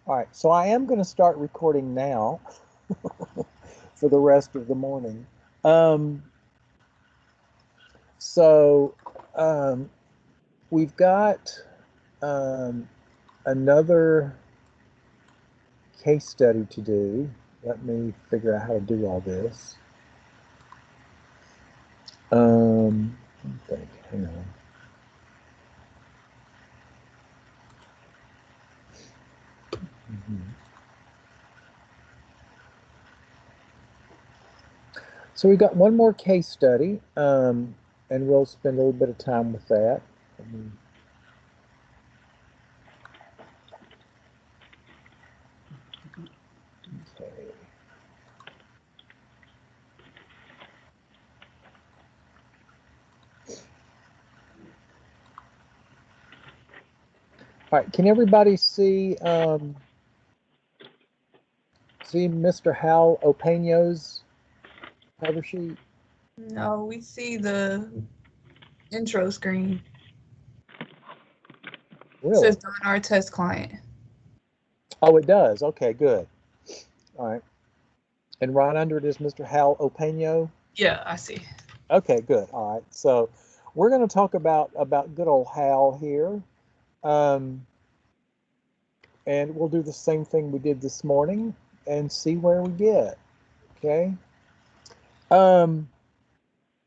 All right, so I am going to start recording now for the rest of the morning. Um, so um, we've got um, another case study to do. Let me figure out how to do all this. Let me think. Hang on. Mhm. So we've got one more case study, and we'll spend a little bit of time with that. Let me- Okay. All right. Can everybody see Mr. Hal Opeño's cover sheet? No, we see the intro screen. It Really? says Don Artest client. Oh, it does. Okay, good. All right. And right under it is Mr. Hal Opeño. Yeah, I see. Okay, good. All right. So we're going to talk about good old Hal here, um, and we'll do the same thing we did this morning and see where we get. Okay. Um,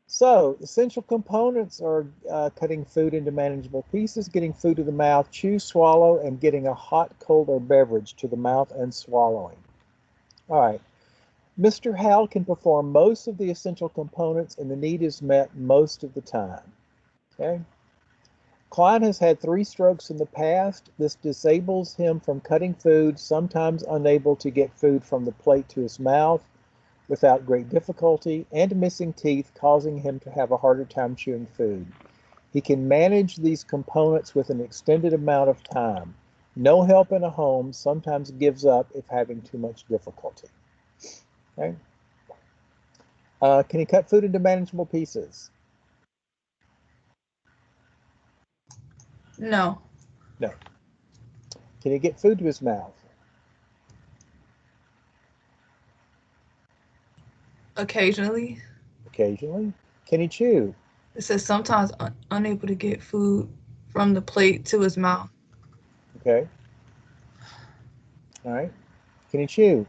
So, essential components are cutting food into manageable pieces, getting food to the mouth, chew, swallow, and getting a hot, cold, or beverage to the mouth and swallowing. All right. Mr. Hal can perform most of the essential components, and the need is met most of the time. Okay. Klein has had 3 strokes in the past. This disables him from cutting food, sometimes unable to get food from the plate to his mouth without great difficulty, and missing teeth, causing him to have a harder time chewing food. He can manage these components with an extended amount of time. No help in a home, sometimes gives up if having too much difficulty. Okay? Can he cut food into manageable pieces? No, No. Can he get food to his mouth? occasionally. Occasionally. Can he chew? It says sometimes unable to get food from the plate to his mouth. Okay. All right. Can he chew?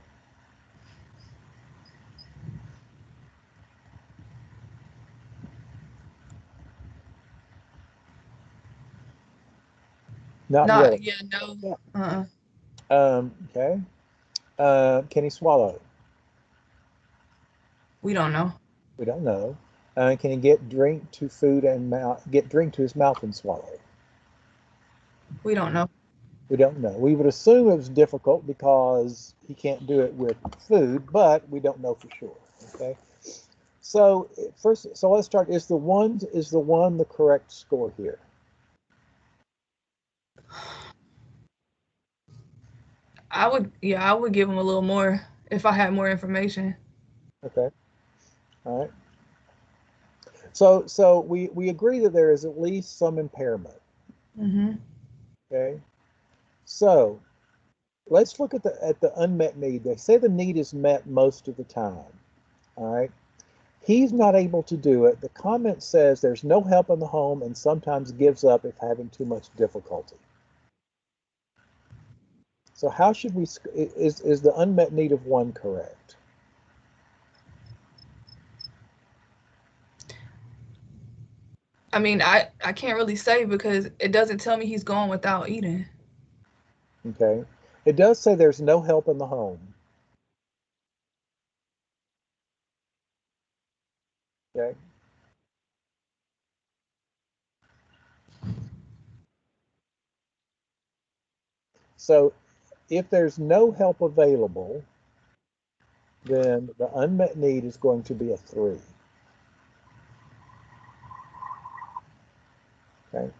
Not really. Not, yeah, no. Yeah. Uh-uh. Okay. Can he swallow? We don't know. We don't know. Can he get drink to food and mouth? Get drink to his mouth and swallow? We don't know. We don't know. We would assume it was difficult because he can't do it with food, but we don't know for sure. Okay. So first, so let's start. Is the one the correct score here? I would give him a little more if I had more information. Okay. All right. So we agree that there is at least some impairment. Hmm. Okay. So let's look at the unmet need. They say the need is met most of the time. All right. He's not able to do it. The comment says there's no help in the home and sometimes gives up if having too much difficulty. So how should we is the unmet need of one correct? I mean, I can't really say because it doesn't tell me he's going without eating. Okay. It does say there's no help in the home. Okay. So if there's no help available, then the unmet need is going to be a 3. Okay.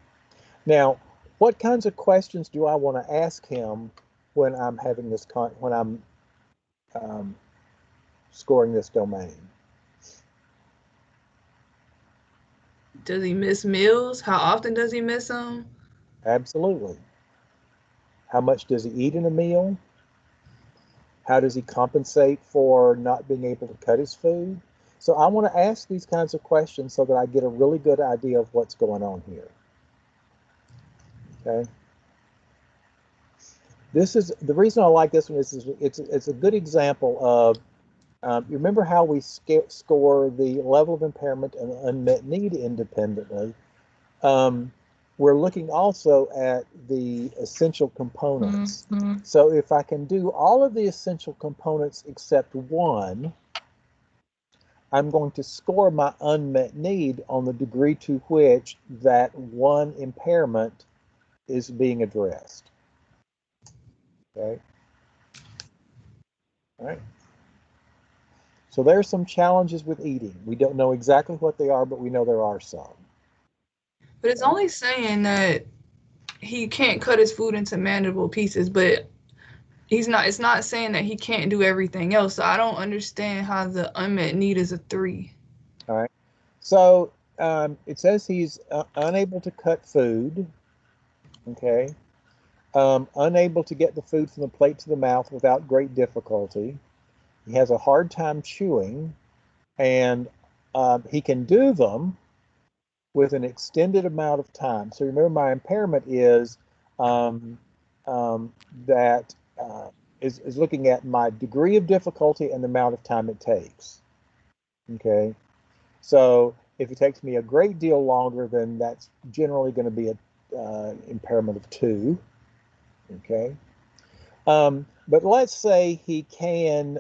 Now, what kinds of questions do I want to ask him when I'm having this when I'm um, scoring this domain? Does he miss meals? How often does he miss them? Absolutely. How much does he eat in a meal? How does he compensate for not being able to cut his food? So I want to ask these kinds of questions so that I get a really good idea of what's going on here. Okay. This is the reason I like this one is it's a good example of you remember how we score the level of impairment and unmet need independently. We're looking also at the essential components. So if I can do all of the essential components except one, I'm going to score my unmet need on the degree to which that one impairment is being addressed. Okay. All right. So there are some challenges with eating. We don't know exactly what they are, but we know there are some. But it's only saying that he can't cut his food into manageable pieces, but it's not saying that he can't do everything else. So I don't understand how the unmet need is a 3. All right. So it says he's unable to cut food. Okay. Unable to get the food from the plate to the mouth without great difficulty. He has a hard time chewing, and he can do them with an extended amount of time. So remember, my impairment is that is looking at my degree of difficulty and the amount of time it takes. Okay, so if it takes me a great deal longer, then that's generally going to be a impairment of 2. Okay, but let's say he can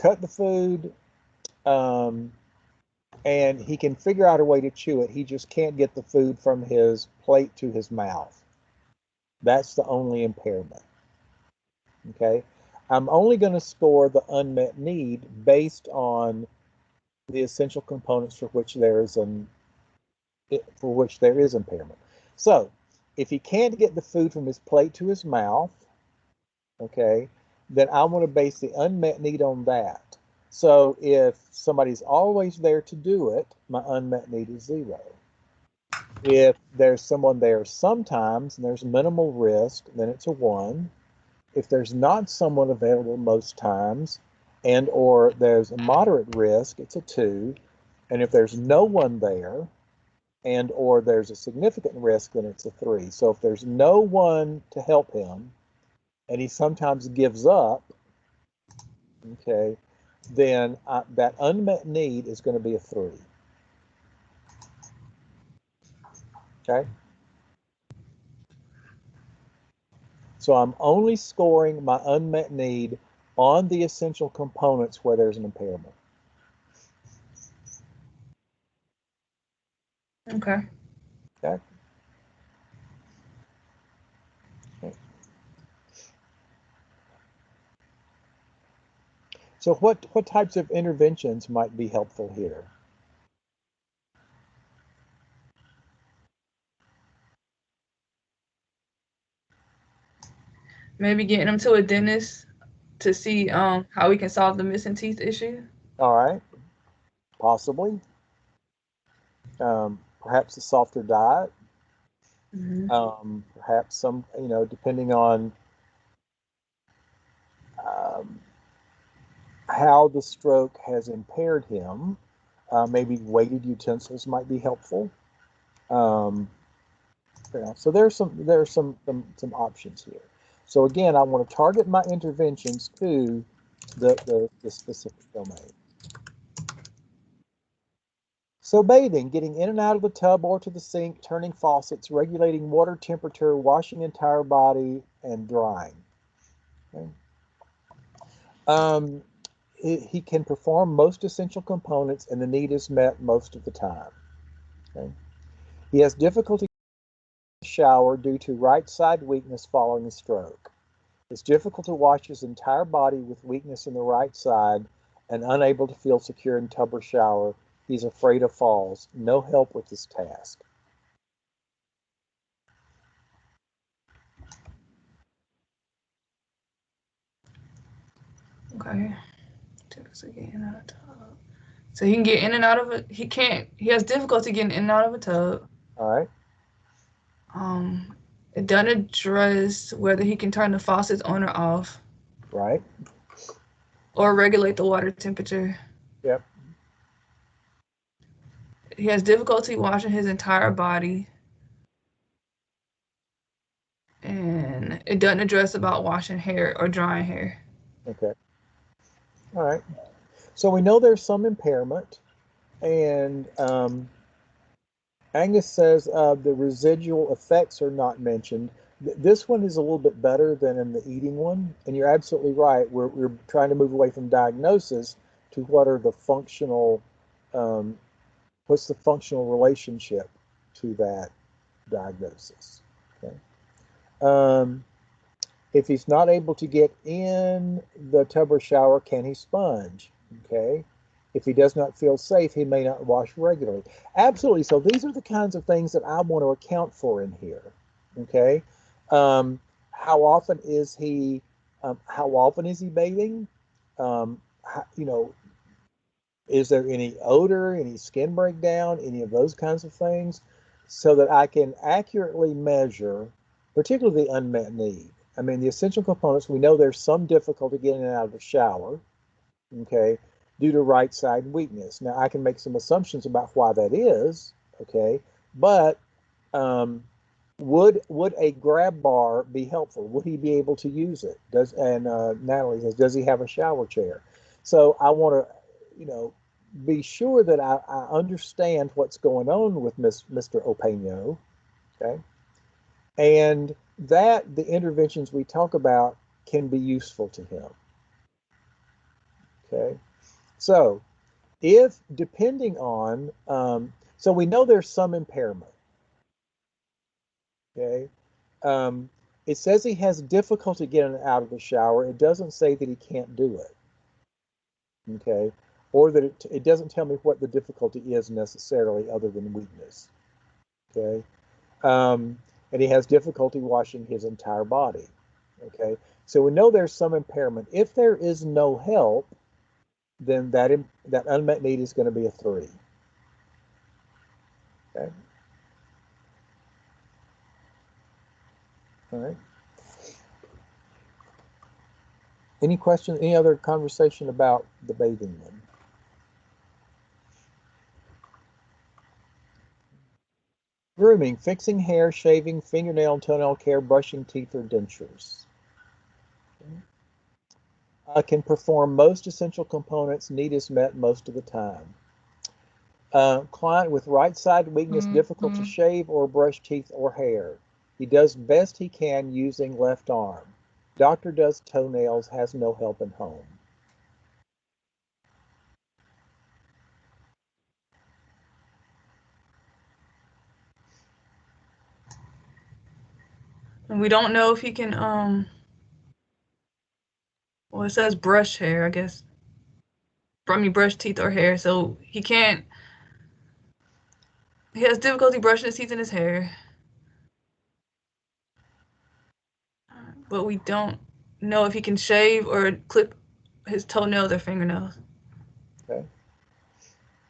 cut the food. And he can figure out a way to chew it. He just can't get the food from his plate to his mouth. That's the only impairment. Okay, I'm only going to score the unmet need based on the essential components for which there is impairment. So, if he can't get the food from his plate to his mouth, okay, then I want to base the unmet need on that. So if somebody's always there to do it, my unmet need is 0. If there's someone there sometimes and there's minimal risk, then it's a 1. If there's not someone available most times and or there's a moderate risk, it's a 2. And if there's no one there and or there's a significant risk, then it's a 3. So if there's no one to help him and he sometimes gives up, okay, then that unmet need is going to be a 3. Okay. So I'm only scoring my unmet need on the essential components where there's an impairment. Okay. Okay. So what types of interventions might be helpful here? Maybe getting him to a dentist to see how we can solve the missing teeth issue. All right, possibly. Perhaps a softer diet. Perhaps some, depending on how the stroke has impaired him, maybe weighted utensils might be helpful. So there are some options here. So again, I want to target my interventions to the specific domain. So bathing, getting in and out of the tub or to the sink, turning faucets, regulating water temperature, washing entire body, and drying. Okay. He can perform most essential components and the need is met most of the time. Okay. He has difficulty in the shower due to right side weakness following a stroke. It's difficult to wash his entire body with weakness in the right side and unable to feel secure in tub or shower. He's afraid of falls. No help with this task. Okay. So he can get in and out of it. He has difficulty getting in and out of a tub. All right. It doesn't address whether he can turn the faucets on or off. Right. Or regulate the water temperature. Yep. He has difficulty washing his entire body. And it doesn't address about washing hair or drying hair. Okay. All right. So we know there's some impairment, and Angus says the residual effects are not mentioned. This one is a little bit better than in the eating one, and you're absolutely right. We're trying to move away from diagnosis to what are the functional, um, what's the functional relationship to that diagnosis. Okay. Um, if he's not able to get in the tub or shower, can he sponge? Okay. If he does not feel safe, he may not wash regularly. Absolutely. So these are the kinds of things that I want to account for in here. Okay. How often is he? How often is he bathing? You know, is there any odor, any skin breakdown, any of those kinds of things, so that I can accurately measure, particularly the unmet need. I mean, the essential components, we know there's some difficulty getting out of the shower, okay, due to right side weakness. Now, I can make some assumptions about why that is, okay, but would a grab bar be helpful? Would he be able to use it? Natalie says, does he have a shower chair? So I want to, be sure that I understand what's going on with Mr. Opeño, okay, and that the interventions we talk about can be useful to him. Okay, so if depending on, so we know there's some impairment. Okay, it says he has difficulty getting out of the shower. It doesn't say that he can't do it. Okay, or that it doesn't tell me what the difficulty is necessarily, other than weakness. Okay. And he has difficulty washing his entire body. Okay, so we know there's some impairment. If there is no help, then that unmet need is going to be a 3. Okay. All right. Any questions? Any other conversation about the bathing one? Grooming, fixing hair, shaving, fingernail and toenail care, brushing teeth, or dentures. Can perform most essential components. Need is met most of the time. Client with right side weakness, difficult to shave or brush teeth or hair. He does best he can using left arm. Doctor does toenails, has no help in home. And we don't know if he can well, it says brush hair, I guess. From you brush teeth or hair, so he can't. He has difficulty brushing his teeth and his hair, but we don't know if he can shave or clip his toenails or fingernails. Okay.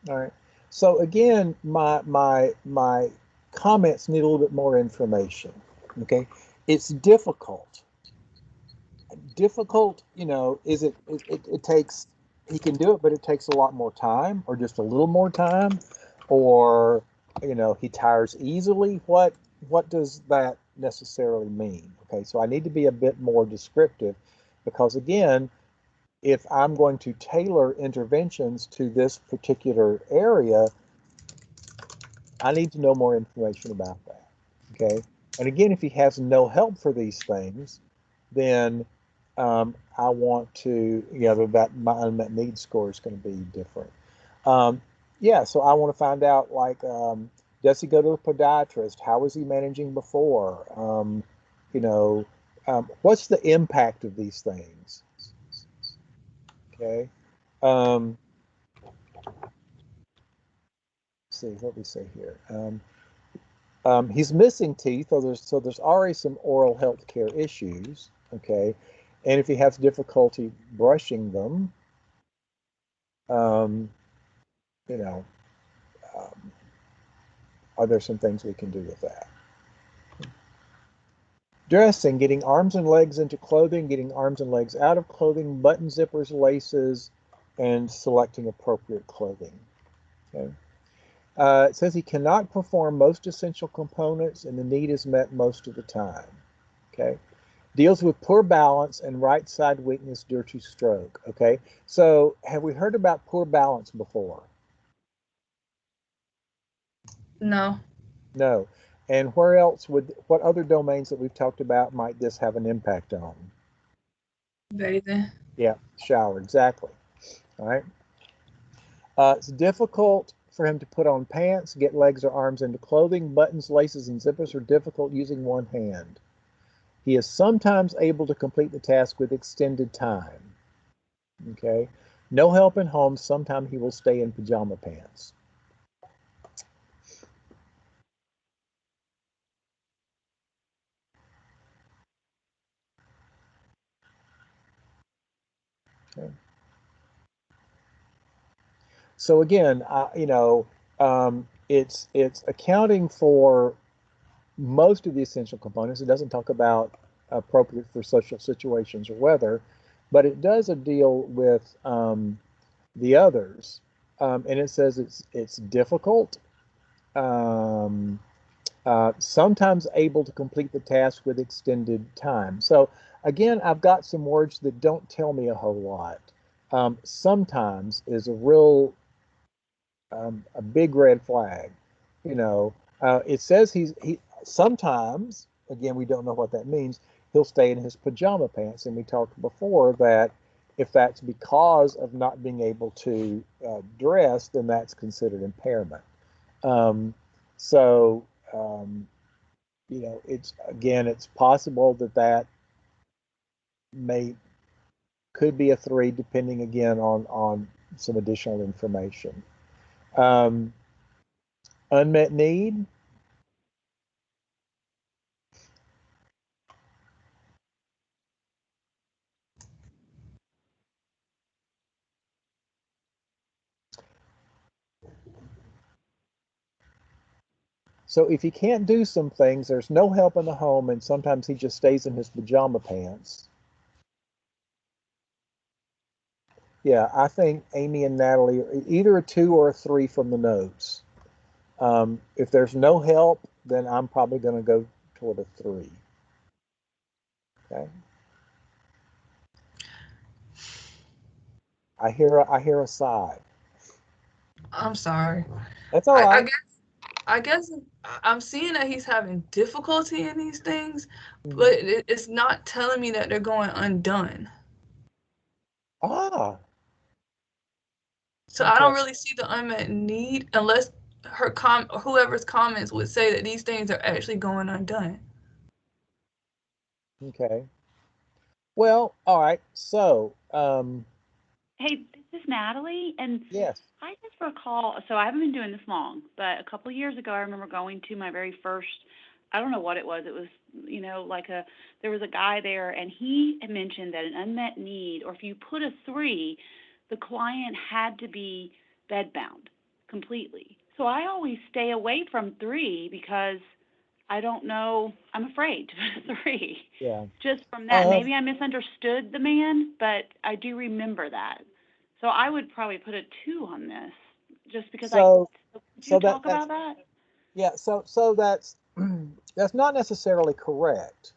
All right. So again, my comments need a little bit more information. Okay. It's difficult. Difficult, is it takes, he can do it, but it takes a lot more time, or just a little more time, or he tires easily. What does that necessarily mean? Okay, so I need to be a bit more descriptive, because again, if I'm going to tailor interventions to this particular area, I need to know more information about that. Okay, and again, if he has no help for these things, then I want to, that my unmet needs score is going to be different. Yeah, so I want to find out, like, does he go to a podiatrist? How was he managing before? What's the impact of these things? Okay. Um, see, what we say here. He's missing teeth, so there's already some oral health care issues. Okay, and if he has difficulty brushing them, um, you know, um, are there some things we can do with that? Dressing, getting arms and legs into clothing, getting arms and legs out of clothing, button zippers, laces, and selecting appropriate clothing. Okay. It says he cannot perform most essential components and the need is met most of the time. Okay. Deals with poor balance and right side weakness due to stroke. Okay. So have we heard about poor balance before? No. No. And where else what other domains that we've talked about might this have an impact on? Bathing. Yeah, shower, exactly. All right. It's difficult for him to put on pants, get legs or arms into clothing. Buttons, laces, and zippers are difficult using one hand. He is sometimes able to complete the task with extended time. Okay. No help in home. Sometimes he will stay in pajama pants. Okay. So again, it's accounting for most of the essential components. It doesn't talk about appropriate for social situations or weather, but it does a deal with the others, and it says it's difficult, um, sometimes able to complete the task with extended time. So again, I've got some words that don't tell me a whole lot. Sometimes is a big red flag. You know, it says he sometimes, again, we don't know what that means. He'll stay in his pajama pants, and we talked before that if that's because of not being able to dress, then that's considered impairment. Um, so, um, it's possible that may could be a 3, depending again on some additional information. Um, Unmet need. So if he can't do some things, there's no help in the home, and sometimes he just stays in his pajama pants. Yeah, I think Amy and Natalie are either a 2 or a 3 from the notes. If there's no help, then I'm probably going to go toward a 3. Okay. I hear a sigh. I'm sorry. That's all I, I right. guess I guess I'm seeing that he's having difficulty in these things, but Mhm. it's not telling me that they're going undone. Ah, So I okay, don't really see the unmet need unless whoever's comments would say that these things are actually going undone. okay. Well, all right. So, Hey, this is Natalie, and yes. I just recall, so I haven't been doing this long, but a couple of years ago, I remember going to my very first, I don't know what it was. It was, there was a guy there, and he had mentioned that an unmet need, or if you put a 3, the client had to be bedbound completely. So I always stay away from 3 because I don't know, I'm afraid to put a 3 Yeah. just from that. Uh, Maybe I misunderstood the man, but I do remember that. So I would probably put a 2 on this, just because so, could you so that talk that's about that? yeah. So that's that's not necessarily correct.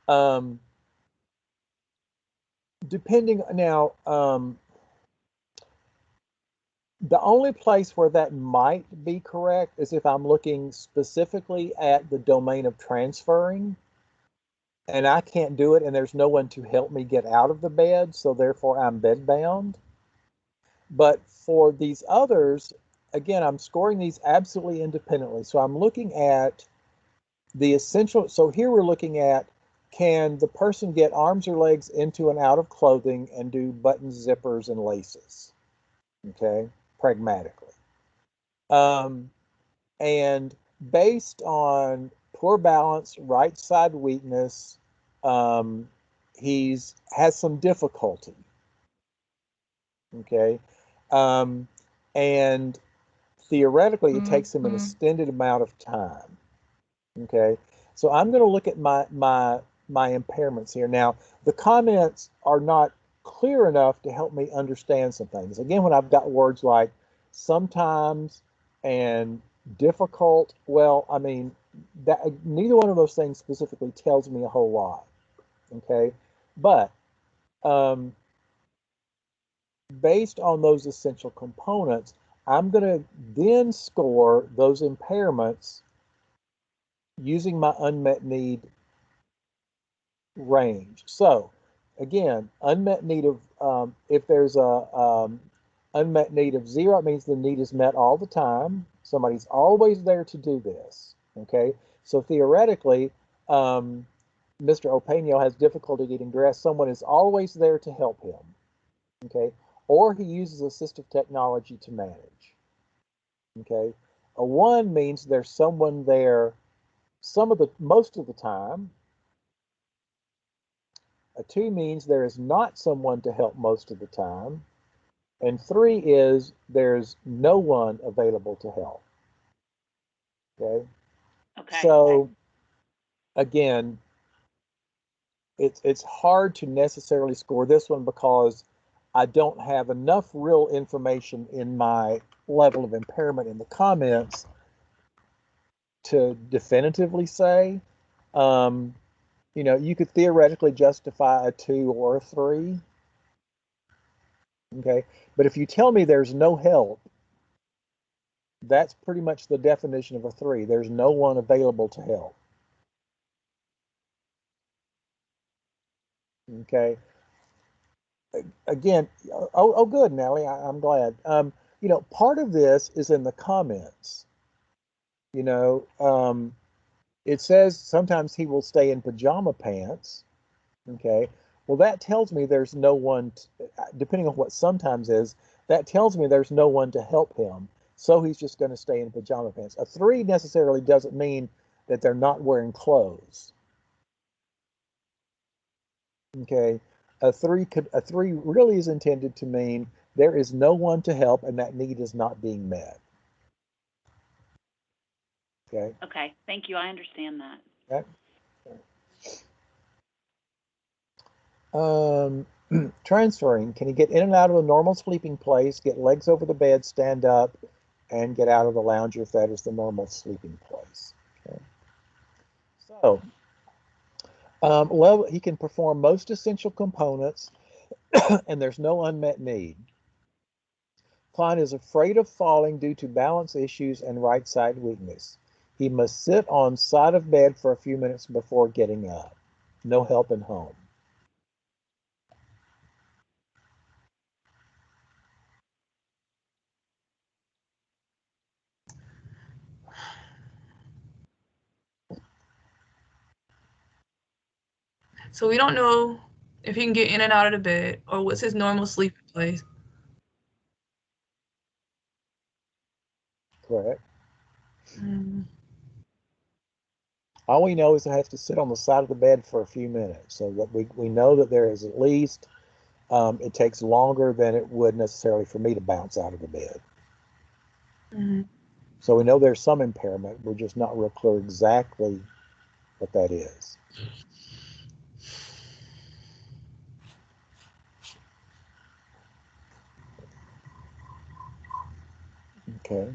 Um, depending now, the only place where that might be correct is if I'm looking specifically at the domain of transferring, and I can't do it, and there's no one to help me get out of the bed, so therefore I'm bedbound. But for these others, again, I'm scoring these absolutely independently. So I'm looking at the essential. So here we're looking at, can the person get arms or legs into and out of clothing and do buttons, zippers, and laces? Okay, pragmatically. Um, and based on poor balance, right side weakness, um, he's has some difficulty. Okay, um, and theoretically, it takes him an Mm-hmm. extended amount of time. Okay. So I'm going to look at my impairments here. Now, the comments are not clear enough to help me understand some things. Again, when I've got words like sometimes and difficult, well, I mean, that neither one of those things specifically tells me a whole lot. Okay, but based on those essential components, I'm going to then score those impairments using my unmet need range. So again, unmet need of, if there's a unmet need of 0, it means the need is met all the time. Somebody's always there to do this, okay? So theoretically, Mr. Opeño has difficulty getting dressed. Someone is always there to help him, okay? Or he uses assistive technology to manage, okay? A 1 means there's someone there most of the time. A 2 means there is not someone to help most of the time. And 3 is there's no one available to help. Okay. Okay. So again, it's hard to necessarily score this one because I don't have enough real information in my level of impairment in the comments to definitively say. You could theoretically justify a 2 or a 3. Okay. But if you tell me there's no help, that's pretty much the definition of a 3. There's no one available to help. Okay. Again, oh, good, Nellie. I'm glad. Part of this is in the comments. It says sometimes he will stay in pajama pants. Okay. Well, that tells me there's no one, depending on what sometimes is, that tells me there's no one to help him. So he's just going to stay in pajama pants. A 3 necessarily doesn't mean that they're not wearing clothes. Okay. A 3 really is intended to mean there is no one to help and that need is not being met. Okay. Okay. Thank you. I understand that. Okay. Transferring. Can he get in and out of a normal sleeping place, get legs over the bed, stand up, and get out of the lounger if that is the normal sleeping place? Okay. So, he can perform most essential components, and there's no unmet need. Client is afraid of falling due to balance issues and right side weakness. He must sit on side of bed for a few minutes before getting up. No help in home. So we don't know if he can get in and out of the bed or what's his normal sleeping place. Correct. All we know is I have to sit on the side of the bed for a few minutes, so that we know that there is at least, it takes longer than it would necessarily for me to bounce out of the bed. So we know there's some impairment. We're just not real clear exactly what that is. Okay.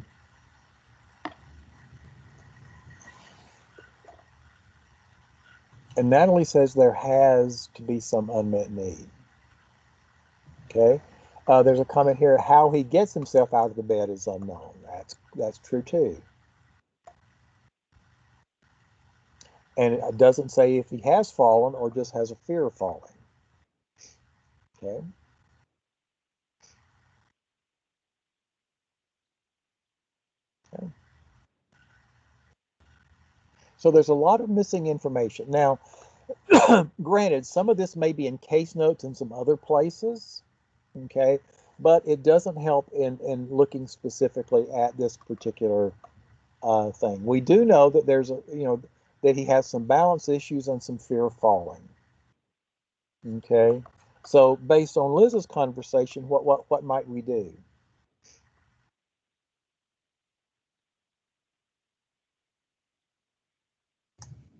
And Natalie says there has to be some unmet need. Okay. There's a comment here, how he gets himself out of the bed is unknown. That's true too. And it doesn't say if he has fallen or just has a fear of falling. Okay. Okay. So there's a lot of missing information. Now, granted, some of this may be in case notes in some other places, okay, but it doesn't help in looking specifically at this particular thing. We do know that there's that he has some balance issues and some fear of falling. Okay, so based on Liz's conversation, what might we do?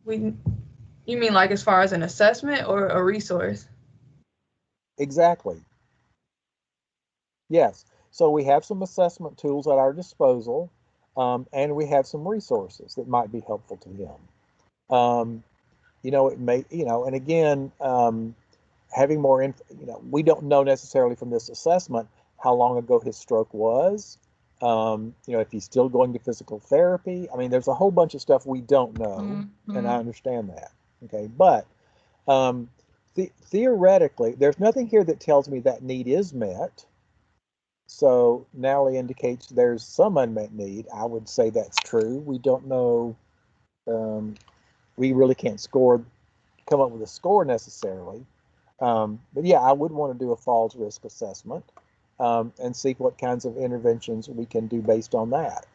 You mean like as far as an assessment or a resource? Exactly. Yes. So we have some assessment tools at our disposal, and we have some resources that might be helpful to him. It may, and again, having more, we don't know necessarily from this assessment how long ago his stroke was. If he's still going to physical therapy. I mean, there's a whole bunch of stuff we don't know, and I understand that. Okay, but theoretically, there's nothing here that tells me that need is met. So Nally indicates there's some unmet need. I would say that's true. We don't know. We really can't come up with a score necessarily. But yeah, I would want to do a falls risk assessment and see what kinds of interventions we can do based on that.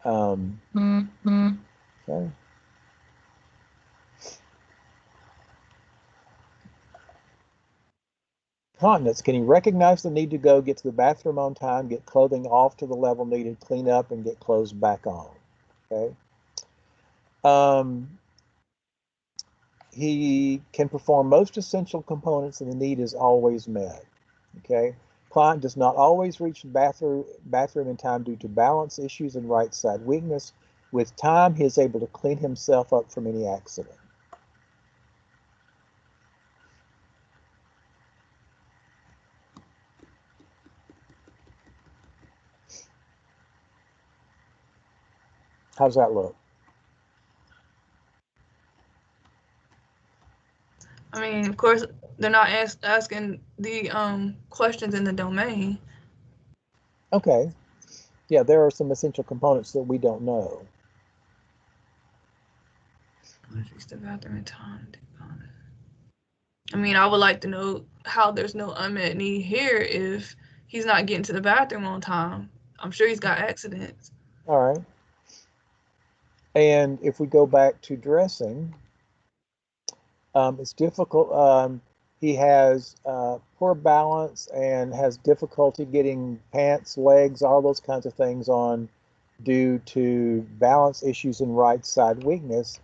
Okay. Continence. Can he recognize the need to go, get to the bathroom on time, get clothing off to the level needed, clean up, and get clothes back on? Okay. He can perform most essential components and the need is always met. Okay. Client does not always reach the bathroom in time due to balance issues and right side weakness. With time, he is able to clean himself up from any accident. How does that look? I mean, of course, they're not asking the questions in the domain. Okay. Yeah, there are some essential components that we don't know. Reach the bathroom in time. I mean, I would like to know how there's no unmet need here if he's not getting to the bathroom on time. I'm sure he's got accidents. All right. And if we go back to dressing, it's difficult. He has poor balance and has difficulty getting pants, legs, all those kinds of things on due to balance issues and right side weakness.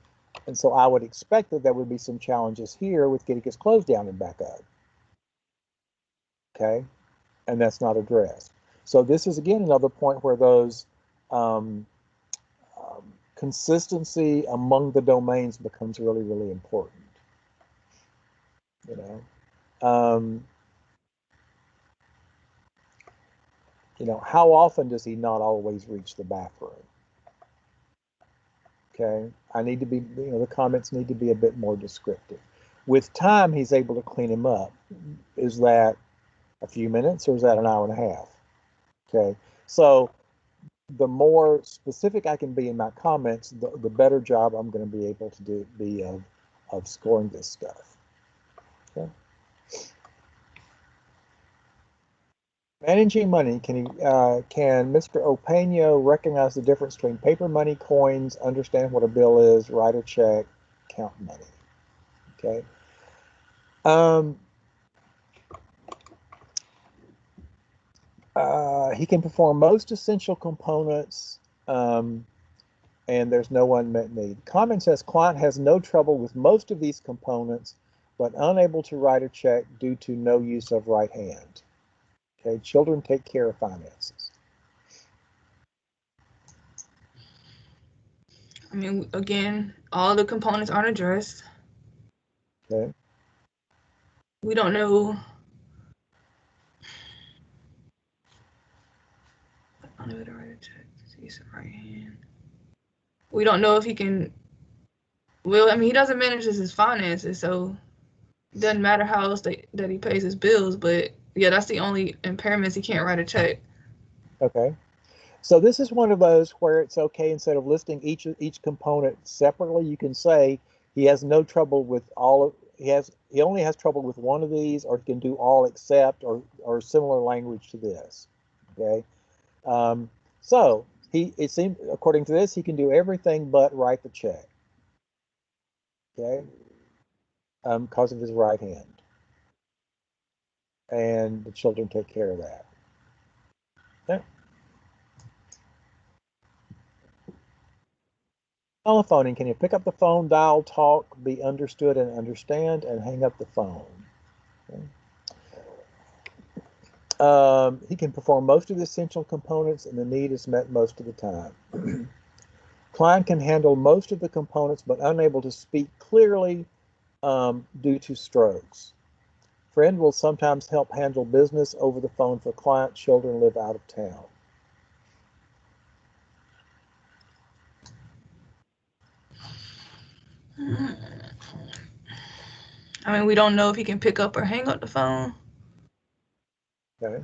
And so I would expect that there would be some challenges here with getting his clothes down and back up. Okay. And that's not addressed. So this is again another point where those consistency among the domains becomes really, really important. You know, how often does he not always reach the bathroom? Okay, I need to be, the comments need to be a bit more descriptive. With time, he's able to clean him up. Is that a few minutes or is that an hour and a half? Okay, so the more specific I can be in my comments, the better job I'm going to be able to be of scoring this stuff. Okay. Managing money, can Mr. Opeño recognize the difference between paper money, coins, understand what a bill is, write a check, count money? Okay. He can perform most essential components, and there's no unmet need. Comment says client has no trouble with most of these components, but unable to write a check due to no use of right hand. Okay, children take care of finances. I mean, again, all the components aren't addressed. Okay. We don't know. Unable to write a check. Use of right hand. We don't know if he can. Well, I mean, he doesn't manage his finances, so it doesn't matter how else that he pays his bills. But yeah, that's the only impairments. He can't write a check. Okay. So this is one of those where it's okay, instead of listing each component separately, you can say he has no trouble with all of, he only has trouble with one of these, or he can do all except, or similar language to this. Okay. So it seems, according to this, he can do everything but write the check. Okay. Because of his right hand. And the children take care of that. Okay. Telephoning, can you pick up the phone, dial, talk, be understood and understand, and hang up the phone? Okay. He can perform most of the essential components and the need is met most of the time. Klein can handle most of the components but unable to speak clearly due to strokes. Friend will sometimes help handle business over the phone for client. Children live out of town. I mean, we don't know if he can pick up or hang up the phone. Okay.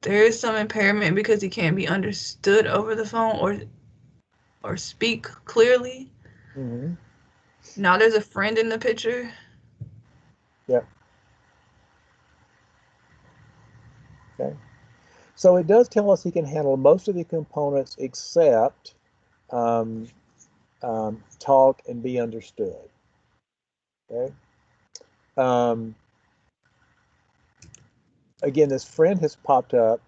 There is some impairment because he can't be understood over the phone or speak clearly. Mm-hmm. Now there's a friend in the picture. Yep. Okay. So it does tell us he can handle most of the components except talk and be understood. Okay. Again, this friend has popped up.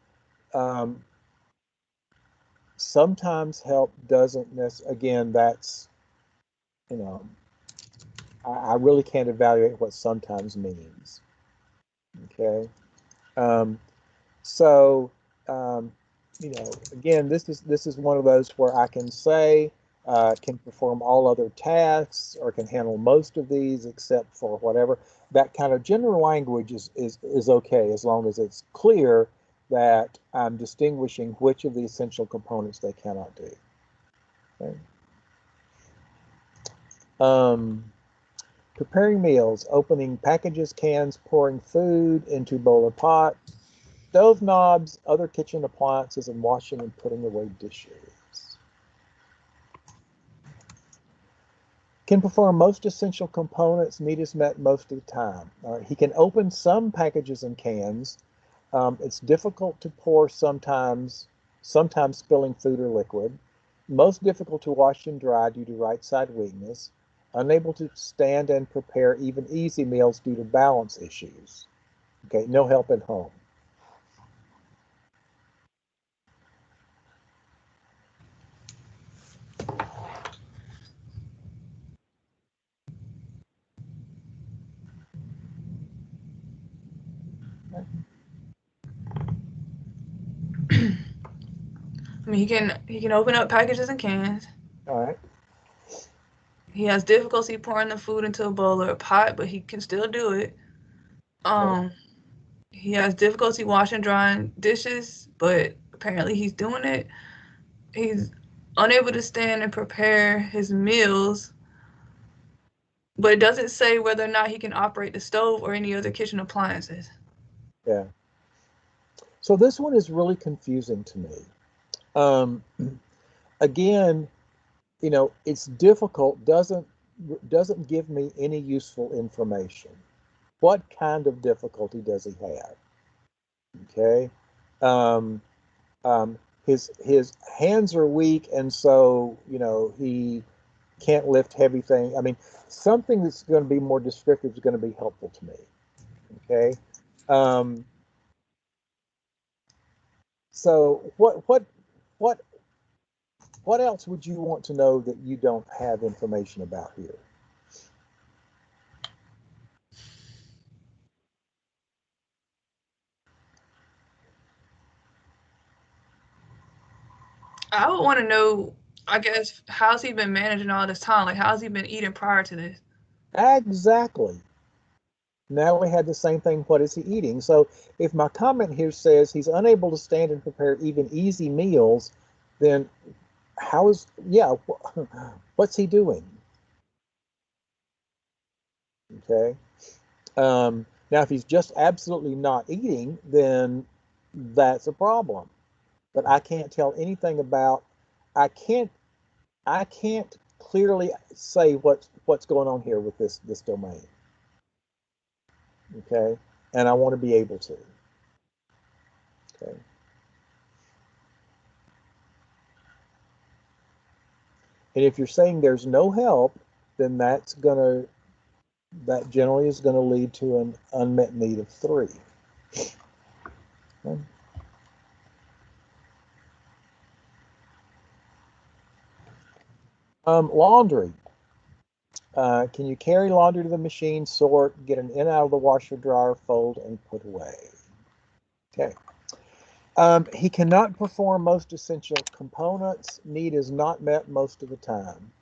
Sometimes help doesn't necessarily, again, that's, you know, I really can't evaluate what sometimes means. Okay. So, again, this is one of those where I can say can perform all other tasks or can handle most of these except for whatever. That kind of general language is okay as long as it's clear that I'm distinguishing which of the essential components they cannot do. Okay. Preparing meals, opening packages, cans, pouring food into bowl or pot, stove knobs, other kitchen appliances, and washing and putting away dishes. Can perform most essential components, need is met most of the time. He can open some packages and cans. It's difficult to pour sometimes spilling food or liquid. Most difficult to wash and dry due to right side weakness. Unable to stand and prepare even easy meals due to balance issues. Okay, no help at home. I mean, he can open up packages and cans. All right. He has difficulty pouring the food into a bowl or a pot, but he can still do it. He has difficulty washing, drying dishes, but apparently he's doing it. He's unable to stand and prepare his meals, but it doesn't say whether or not he can operate the stove or any other kitchen appliances. Yeah. So this one is really confusing to me. Again, it's difficult, doesn't give me any useful information. What kind of difficulty does he have? Okay. Um, his hands are weak, and so he can't lift heavy things. I mean, something that's going to be more descriptive is going to be helpful to me. Okay. So what else would you want to know that you don't have information about here? I would want to know, I guess, how's he been managing all this time? Like, how's he been eating prior to this? Exactly. Now we had the same thing. What is he eating? So if my comment here says he's unable to stand and prepare even easy meals, then what's he doing? Okay. Now, if he's just absolutely not eating, then that's a problem. But I can't tell anything about. I can't. I can't clearly say what's going on here with this domain. Okay, and I want to be able to. Okay. And if you're saying there's no help, then that generally is gonna lead to an unmet need of 3. Okay. Laundry. Can you carry laundry to the machine, sort, get it in out of the washer, dryer, fold, and put away? Okay. He cannot perform most essential components. Need is not met most of the time.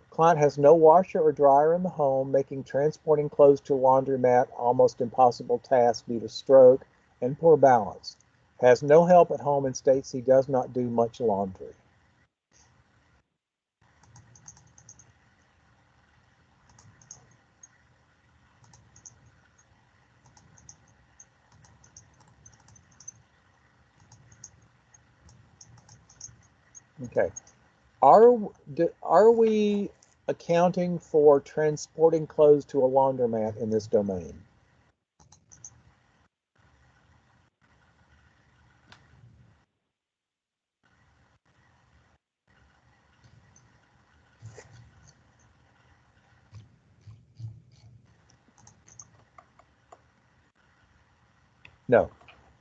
Client has no washer or dryer in the home, making transporting clothes to a laundromat almost impossible task due to stroke and poor balance. Has no help at home and states he does not do much laundry. Okay. Are we accounting for transporting clothes to a laundromat in this domain? No,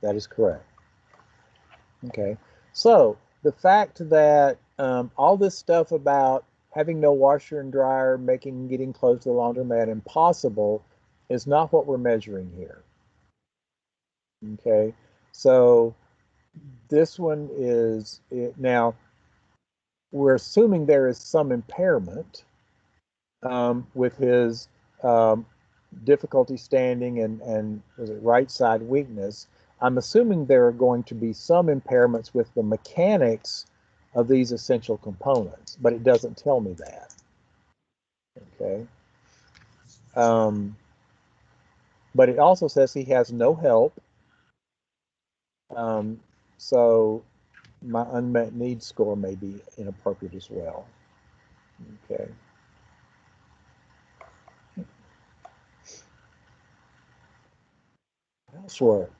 that is correct. Okay, so the fact that all this stuff about having no washer and dryer, making getting clothes to the laundromat impossible is not what we're measuring here. Okay, so this one is it. Now we're assuming there is some impairment with his difficulty standing and was it right side weakness. I'm assuming there are going to be some impairments with the mechanics of these essential components, but it doesn't tell me that. Okay. But it also says he has no help. Um, so my unmet needs score may be inappropriate as well. Okay. Housework.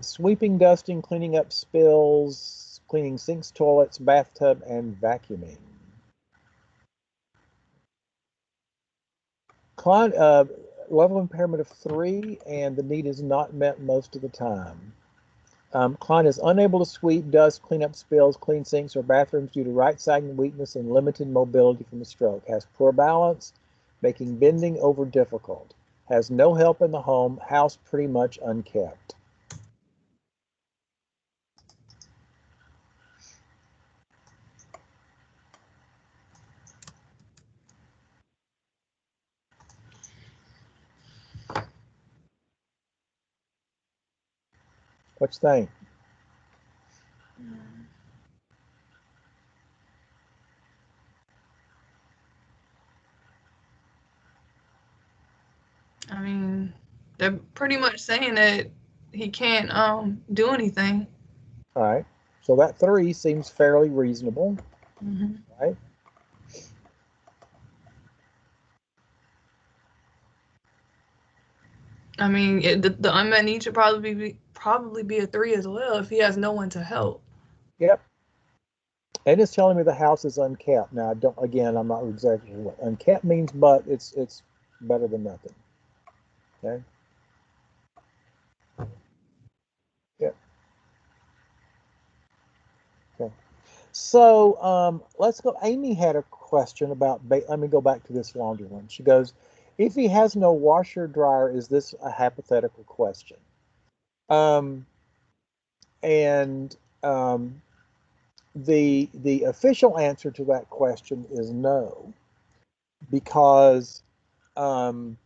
Sweeping, dusting, cleaning up spills, cleaning sinks, toilets, bathtub, and vacuuming. Client, level impairment of 3, and the need is not met most of the time. Client is unable to sweep, dust, clean up spills, clean sinks or bathrooms due to right siding weakness and limited mobility from the stroke. Has poor balance, making bending over difficult. Has no help in the home, house pretty much unkept. What you think? I mean, they're pretty much saying that he can't do anything. All right. So that 3 seems fairly reasonable, right? I mean, the unmet need should probably be a 3 as well if he has no one to help. Yep. And it's telling me the house is unkept. Now, I'm not exactly sure what unkept means, but it's better than nothing. Okay. Yep. Okay. So let's go. Amy had a question about. Let me go back to this laundry one. She goes, "If he has no washer dryer, is this a hypothetical question?" Um, and the official answer to that question is no, because um,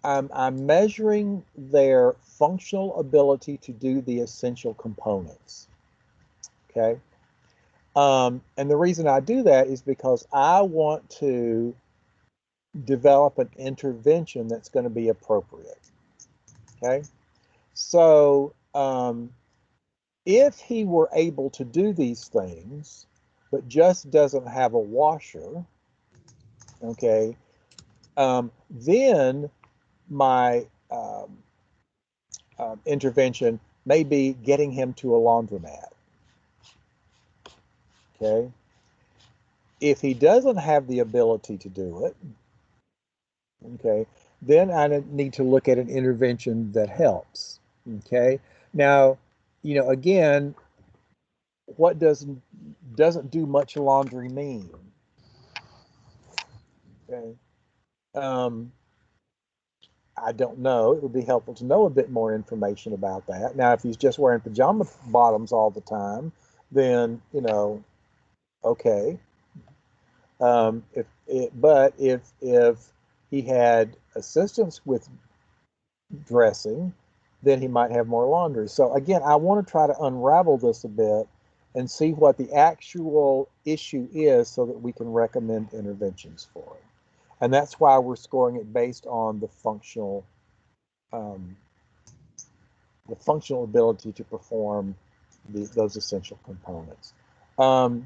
I'm measuring their functional ability to do the essential components. Okay. And the reason I do that is because I want to develop an intervention that's going to be appropriate. Okay. So if he were able to do these things, but just doesn't have a washer, okay, then my intervention may be getting him to a laundromat. Okay. If he doesn't have the ability to do it, okay, then I need to look at an intervention that helps. Okay. Now, again, what doesn't do much laundry mean? Okay. Um, I don't know. It would be helpful to know a bit more information about that. Now, if he's just wearing pajama bottoms all the time, then, okay. But if he had assistance with dressing, then he might have more laundry. So again, I want to try to unravel this a bit and see what the actual issue is so that we can recommend interventions for it. And that's why we're scoring it based on um, the functional ability to perform those essential components. There are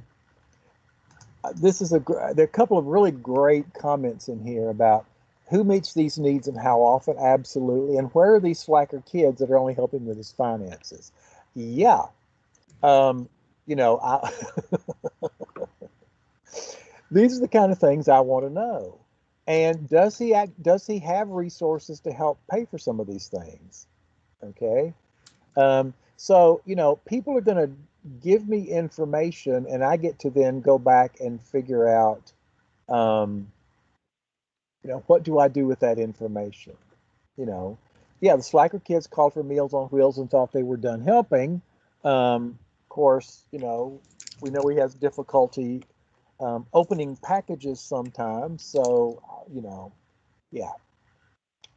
a couple of really great comments in here about who meets these needs and how often. Absolutely. And where are these slacker kids that are only helping with his finances? Yeah. Um, you know, I, these are the kind of things I want to know. And does he have resources to help pay for some of these things? Okay. So, people are going to give me information and I get to then go back and figure out, um, what do I do with that information? You know, yeah, the Slacker kids called for Meals on Wheels and thought they were done helping. Of course, we know he has difficulty opening packages sometimes. So, yeah,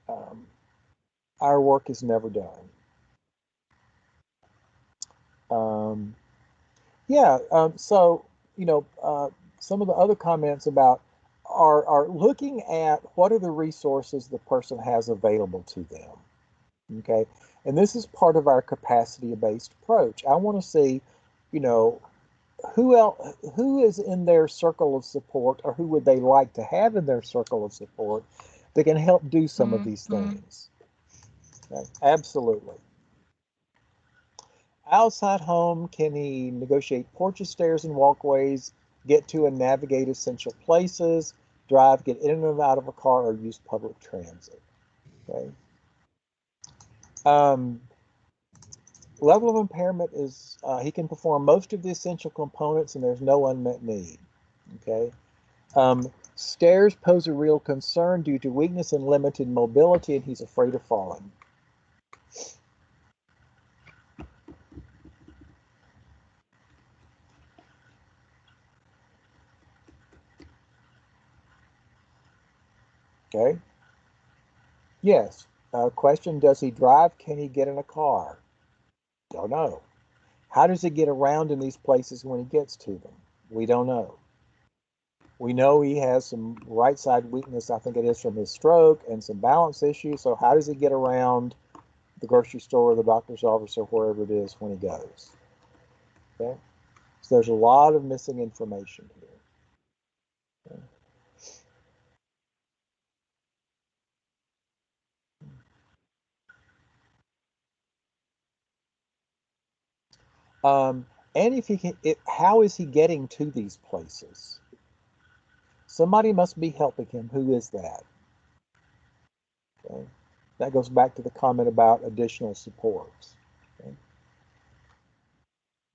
um, our work is never done. Um, Yeah, so some of the other comments about are looking at what are the resources the person has available to them. Okay, and this is part of our capacity-based approach. I want to see, you know, who is in their circle of support, or who would they like to have in their circle of support that can help do some of these things. Okay? Absolutely. Outside home, can he negotiate porches, stairs, and walkways, get to and navigate essential places, drive, get in and out of a car, or use public transit? Okay. Um, Level of impairment is he can perform most of the essential components and there's no unmet need. Okay. Stairs pose a real concern due to weakness and limited mobility, and he's afraid of falling. Okay. Yes. Question: does he drive? Can he get in a car? Don't know. How does he get around in these places when he gets to them? We don't know. We know he has some right side weakness, I think it is from his stroke, and some balance issues. So how does he get around the grocery store or the doctor's office or wherever it is when he goes? Okay. So there's a lot of missing information here. Okay. And if he can, how is he getting to these places? Somebody must be helping him. Who is that? Okay. That goes back to the comment about additional supports. Okay.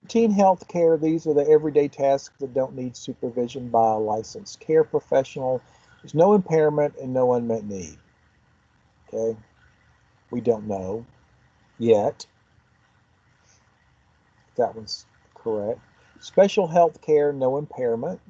Routine health care, these are the everyday tasks that don't need supervision by a licensed care professional. There's no impairment and no unmet need. Okay. We don't know yet. That one's correct. Special health care, no impairment.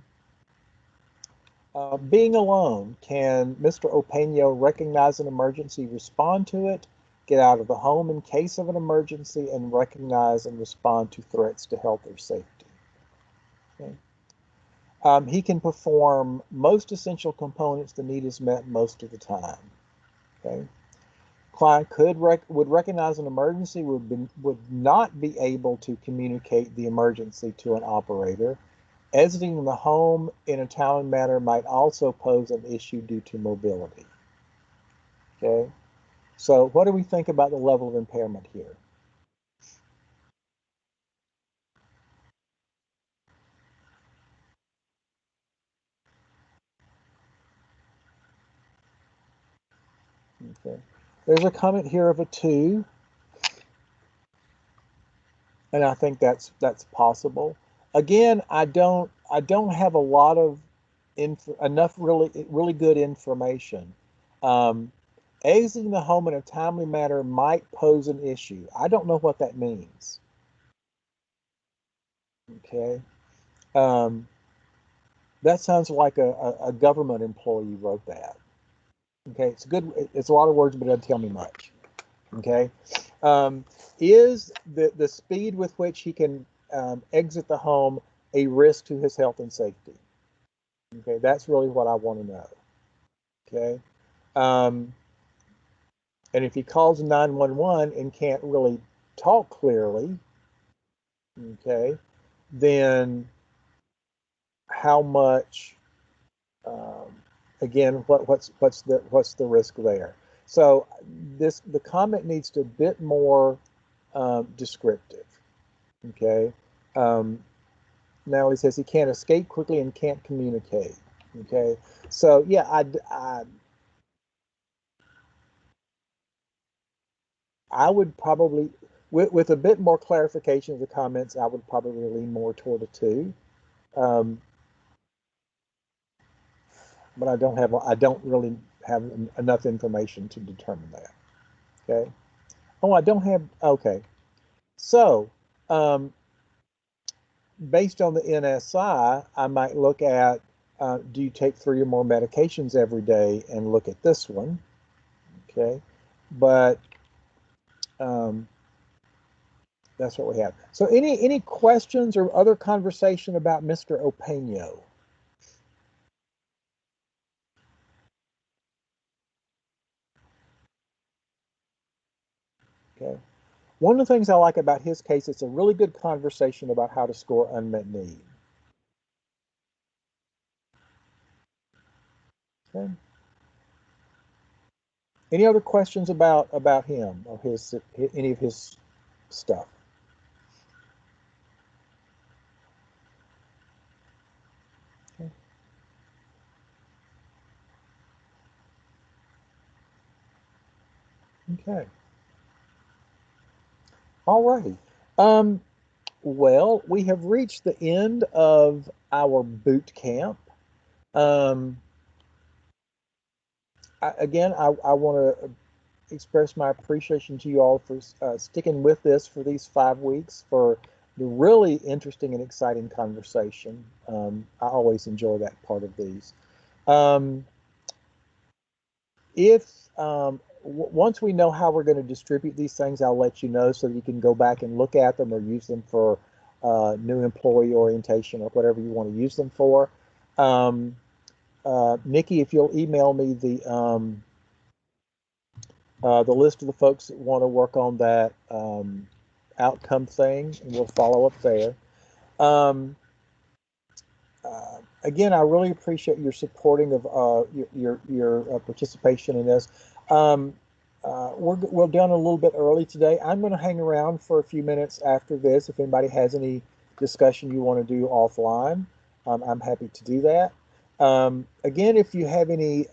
Being alone, can Mr. Opeño recognize an emergency, respond to it, get out of the home in case of an emergency, and recognize and respond to threats to health or safety? Okay. He can perform most essential components. The need is met most of the time. Okay. Client would recognize an emergency, would not be able to communicate the emergency to an operator. Exiting the home in a timely manner might also pose an issue due to mobility. Okay, so what do we think about the level of impairment here? Okay, there's a comment here of a 2. and I think that's possible. Again, I don't have a lot of enough really good information. Um, Exiting the home in a timely manner might pose an issue. I don't know what that means. Okay. Um, that sounds like a government employee wrote that. Okay, it's good. It's a lot of words, but it doesn't tell me much. Okay, um, is the speed with which he can exit the home a risk to his health and safety? Okay, that's really what I want to know. Okay, um, and if he calls 911 and can't really talk clearly, okay, then how much? Um, Again, what's the risk there? So the comment needs to be a bit more descriptive. Okay. Um, Now he says he can't escape quickly and can't communicate. Okay. So yeah, I would probably with a bit more clarification of the comments, I would probably lean more toward a two. Um, but I don't really have enough information to determine that. Okay. Oh, I don't have. Okay. So, um, based on the NSI, I might look at do you take 3 or more medications every day and look at this one. Okay. But um, that's what we have. So, any questions or other conversation about Mr. Opeño? Okay. One of the things I like about his case, it's a really good conversation about how to score unmet need. Okay. Any other questions about him or his any of his stuff? Okay. Okay. All righty. Well, we have reached the end of our boot camp. Um, Again, I want to express my appreciation to you all for sticking with this for these 5 weeks for the really interesting and exciting conversation. I always enjoy that part of these. Um, if once we know how we're going to distribute these things, I'll let you know so that you can go back and look at them or use them for new employee orientation or whatever you want to use them for. Nikki, if you'll email me the list of the folks that want to work on that outcome thing, and we'll follow up there. Um, Again, I really appreciate your supporting of your participation in this. Um, we're done a little bit early today. I'm going to hang around for a few minutes after this. If anybody has any discussion you want to do offline, I'm happy to do that. Again, if you have any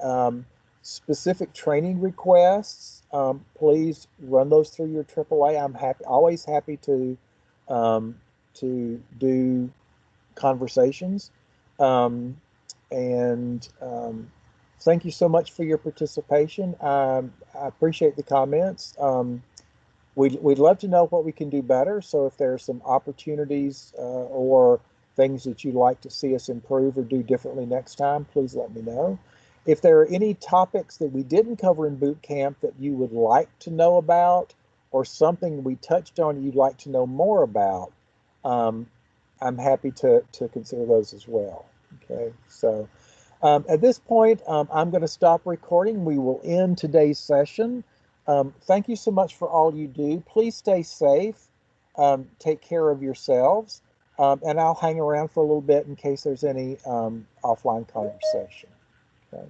specific training requests, please run those through your AAA. I'm always happy to do conversations. Um, and Thank you so much for your participation. I appreciate the comments. We'd love to know what we can do better. So if there are some opportunities or things that you'd like to see us improve or do differently next time, please let me know. If there are any topics that we didn't cover in boot camp that you would like to know about, or something we touched on you'd like to know more about, um, I'm happy to consider those as well. Okay, so at this point, I'm going to stop recording. We will end today's session. Thank you so much for all you do. Please stay safe. Take care of yourselves. And I'll hang around for a little bit in case there's any offline conversation. Okay.